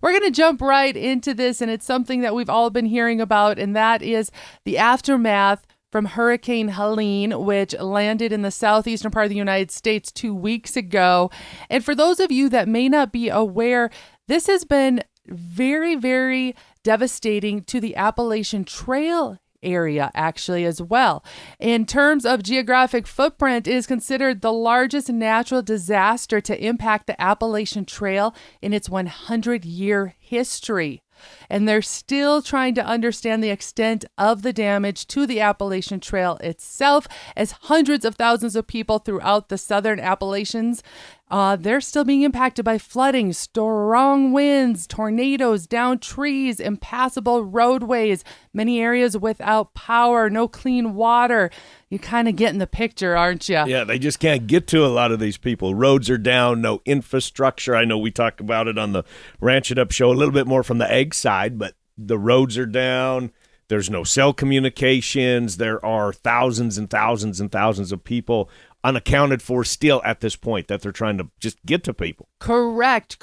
we're going to jump right into this, and it's something that we've all been hearing about, and that is the aftermath from Hurricane Helene, which landed in the southeastern part of the United States 2 weeks ago. And for those of you that may not be aware, this has been very, very devastating to the Appalachian Trail area actually as well. In terms of geographic footprint, it is considered the largest natural disaster to impact the Appalachian Trail in its 100-year history. And they're still trying to understand the extent of the damage to the Appalachian Trail itself, as hundreds of thousands of people throughout the southern Appalachians, they're still being impacted by flooding, strong winds, tornadoes, downed trees, impassable roadways, many areas without power, no clean water. You kind of get in the picture, aren't you? Yeah, they just can't get to a lot of these people. Roads are down, no infrastructure. I know we talk about it on the Ranch It Up show a little bit more from the egg side, but the roads are down. There's no cell communications. There are thousands and thousands and thousands of people unaccounted for still at this point that they're trying to just get to people. Correct.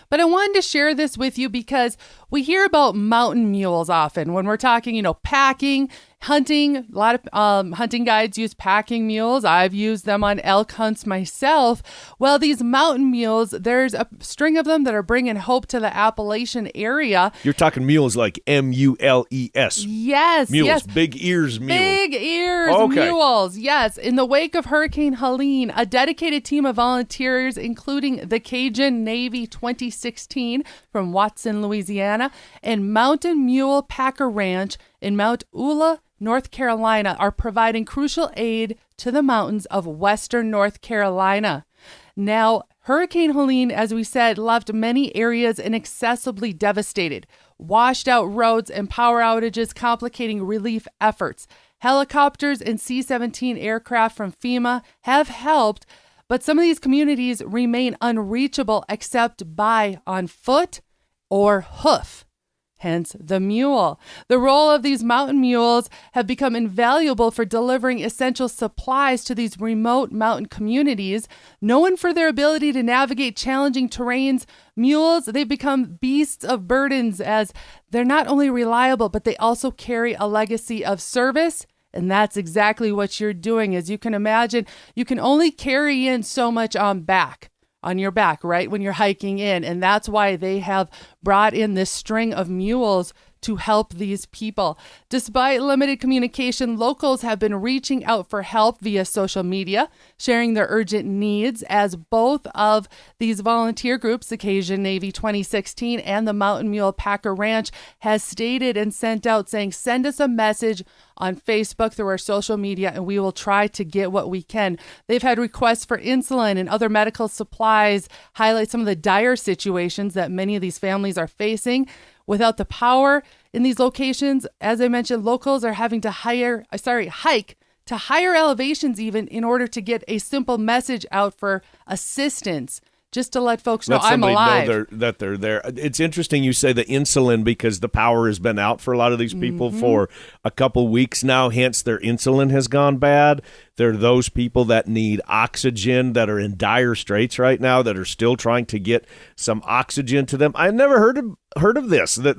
But I wanted to share this with you because we hear about mountain mules often when we're talking, packing, hunting. A lot of hunting guides use packing mules. I've used them on elk hunts myself. Well, these mountain mules, there's a string of them that are bringing hope to the Appalachian area. You're talking mules like M-U-L-E-S. Yes. Mules, yes. big ears mules. Big ears mules, yes. In the wake of Hurricane Helene, a dedicated team of volunteers, including the Cajun Navy 2016 from Watson, Louisiana, and Mountain Mule Packer Ranch in Mount Ulla, North Carolina, are providing crucial aid to the mountains of western North Carolina. Now, Hurricane Helene, as we said, left many areas inaccessibly devastated, washed out roads and power outages, complicating relief efforts. Helicopters and C-17 aircraft from FEMA have helped, but some of these communities remain unreachable except by on foot or hoof. Hence the mule. The role of these mountain mules have become invaluable for delivering essential supplies to these remote mountain communities. Known for their ability to navigate challenging terrains, mules, they've become beasts of burdens as they're not only reliable, but they also carry a legacy of service. And that's exactly what you're doing. As you can imagine, you can only carry in so much on your back, right, when you're hiking in. And that's why they have brought in this string of mules to help these people. Despite limited communication, locals have been reaching out for help via social media, sharing their urgent needs, as both of these volunteer groups, the Cajun Navy 2016 and the Mountain Mule Packer Ranch, has stated and sent out saying, send us a message on Facebook through our social media and we will try to get what we can. They've had requests for insulin and other medical supplies, highlight some of the dire situations that many of these families are facing. Without the power in these locations, as I mentioned, locals are having to hike to higher elevations even in order to get a simple message out for assistance, just to let folks know I'm alive. Know that they're there. It's interesting you say the insulin because the power has been out for a lot of these people for a couple weeks now, hence their insulin has gone bad. There are those people that need oxygen that are in dire straits right now that are still trying to get some oxygen to them. I never heard of this, that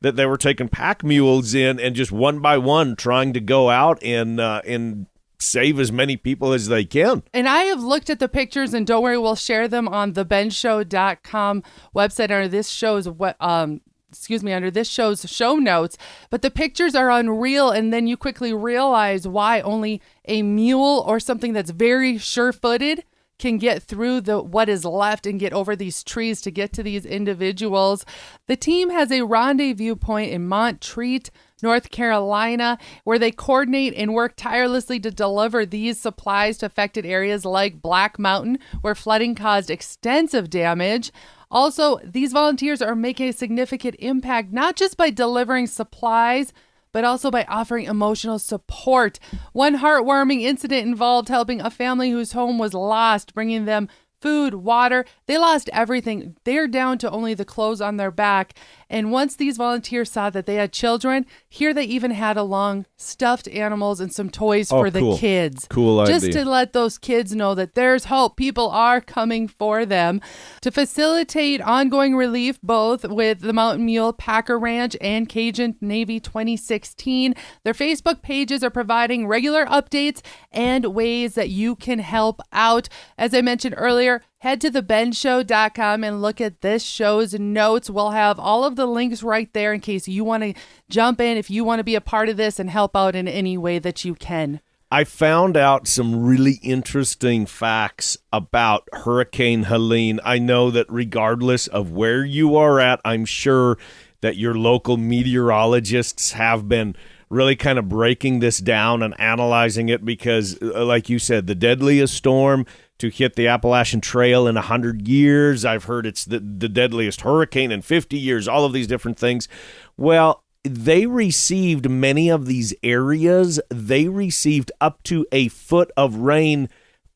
that they were taking pack mules in and just one by one trying to go out and save as many people as they can. And I have looked at the pictures, and don't worry, we'll share them on the benshow.com website under this show's under this show's show notes. But the pictures are unreal, and then you quickly realize why only a mule or something that's very sure-footed can get through what is left and get over these trees to get to these individuals. The team has a rendezvous point in Montreat, North Carolina, where they coordinate and work tirelessly to deliver these supplies to affected areas like Black Mountain, where flooding caused extensive damage. Also, these volunteers are making a significant impact, not just by delivering supplies, but also by offering emotional support. One heartwarming incident involved helping a family whose home was lost, bringing them food, water. They lost everything. They're down to only the clothes on their back. And once these volunteers saw that they had children, here they even had along stuffed animals and some toys for the kids. Cool idea. Just to let those kids know that there's hope. People are coming for them. To facilitate ongoing relief, both with the Mountain Mule Packer Ranch and Cajun Navy 2016, their Facebook pages are providing regular updates and ways that you can help out. As I mentioned earlier, head to thebendshow.com and look at this show's notes. We'll have all of the links right there in case you want to jump in, if you want to be a part of this and help out in any way that you can. I found out some really interesting facts about Hurricane Helene. I know that regardless of where you are at, I'm sure that your local meteorologists have been really kind of breaking this down and analyzing it because, like you said, the deadliest storm to hit the Appalachian Trail in 100 years. I've heard it's the deadliest hurricane in 50 years, all of these different things. Well, they received many of these areas. They received up to a foot of rain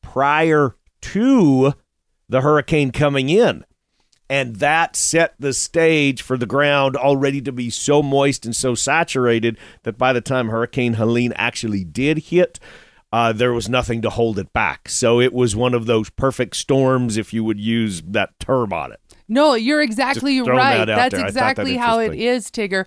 prior to the hurricane coming in. And that set the stage for the ground already to be so moist and so saturated that by the time Hurricane Helene actually did hit, there was nothing to hold it back. So it was one of those perfect storms, if you would use that term on it. No, you're exactly right. That's exactly how it is, Tigger.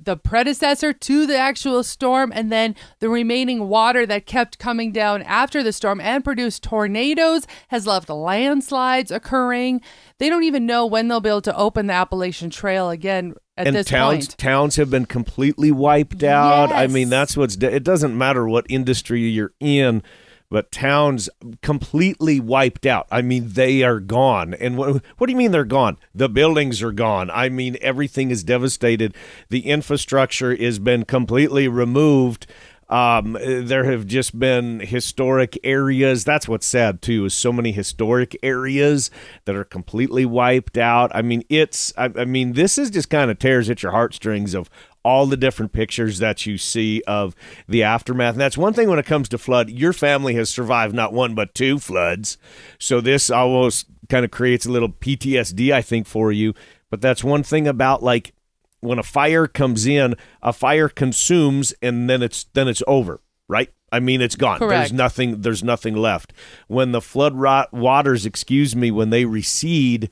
The predecessor to the actual storm, and then the remaining water that kept coming down after the storm and produced tornadoes has left landslides occurring. They don't even know when they'll be able to open the Appalachian Trail again at this point. Towns have been completely wiped out. Yes. I mean, that's it doesn't matter what industry you're in, but towns completely wiped out. I mean, they are gone. And what do you mean they're gone? The buildings are gone. I mean, everything is devastated. The infrastructure has been completely removed. There have just been historic areas. That's what's sad, too, is so many historic areas that are completely wiped out. I mean, this is just kind of tears at your heartstrings of all the different pictures that you see of the aftermath. And that's one thing when it comes to flood. Your family has survived not one but two floods. So this almost kind of creates a little PTSD, I think, for you. But that's one thing about, like, when a fire comes in, a fire consumes and then it's over, right? I mean, it's gone. Correct. There's nothing left. When the flood waters, when they recede,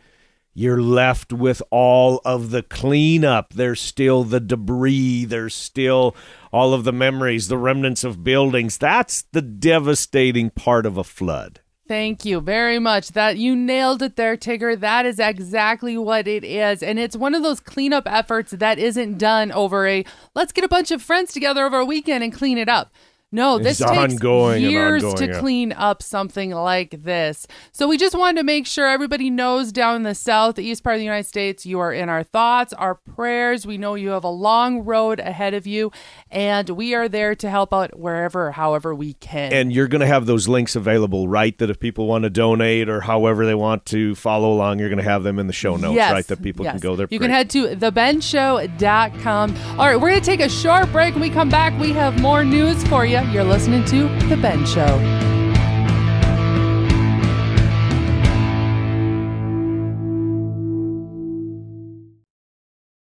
you're left with all of the cleanup. There's still the debris. There's still all of the memories, the remnants of buildings. That's the devastating part of a flood. Thank you very much. That you nailed it there, Tigger. That is exactly what it is. And it's one of those cleanup efforts that isn't done over let's get a bunch of friends together over a weekend and clean it up. No, this takes years to clean up something like this. So we just wanted to make sure everybody knows down in the southeast part of the United States, you are in our thoughts, our prayers. We know you have a long road ahead of you, and we are there to help out wherever, however we can. And you're going to have those links available, right? That if people want to donate or however they want to follow along, you're going to have them in the show notes, right? That people can go there. You can head to thebendshow.com. All right, we're going to take a short break. When we come back, we have more news for you. You're listening to The Ben Show.